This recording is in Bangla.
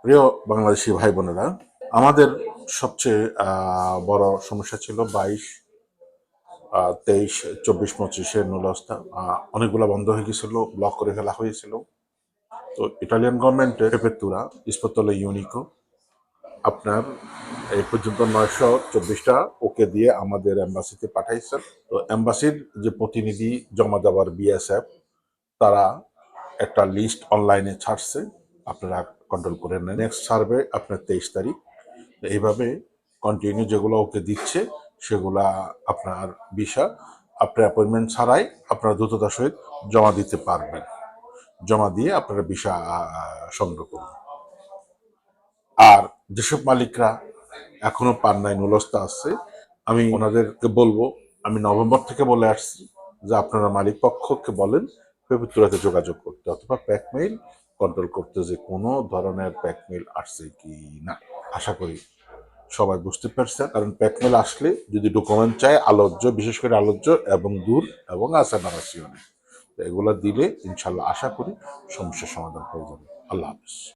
প্রিয় বাংলাদেশি ভাই বোনেরা, আমাদের সবচেয়ে বড় সমস্যা ছিল 22, 23, 24, 25-এর নুলস্থা। অনেকগুলা বন্ধ হয়ে গেছিল, ব্লক করে ফেলা হয়েছিল। তো ইটালিয়ান গভর্নমেন্টের প্রেফেক্তুরা ইস্পতলে ইউনিকো আপনার এই পর্যন্ত 924টা ওকে দিয়ে আমাদের এম্বাসিতে পাঠাইছেন। তো এম্বাসির যে প্রতিনিধি জমা দেওয়ার বিএসএফ, তারা একটা লিস্ট অনলাইনে ছাড়ছে, আপনারা কন্ট্রোল করে নেন। নেক্সট সার্ভে আপনার 23 তারিখ। এইভাবে কন্টিনিউ যেগুলো ওকে দিচ্ছে সেগুলা আপনার ভিসা আপনার অ্যাপয়েন্টমেন্ট ছাড়াই আপনারা দ্রুততার সহিত জমা দিতে পারবেন। জমা দিয়ে আপনারা ভিসা সংগ্রহ করুন। আর যেসব মালিকরা এখনো পান নাই, নুলস্থা আছে, আমি ওনাদেরকে বলবো, আমি নভেম্বর থেকে বলে আসছি যে আপনারা মালিক পক্ষকে বলেন প্রেফেক্টুরাতে যোগাযোগ করতে অথবা প্যাকমেইল কন্ট্রোল করতে, যে কোনো ধরনের প্যাকমেইল আসছে কি না। আশা করি সবাই বুঝতে পারছে, কারণ প্যাকমেল আসলে যদি ডকুমেন্ট চায় আলোচ্য, বিশেষ করে আলোচ্য এবং দূর এবং আছে নারাসিওনে, এগুলা দিলে ইনশাল্লাহ আশা করি সমস্যার সমাধান হয়ে যাবে। আল্লাহ হাফিজ।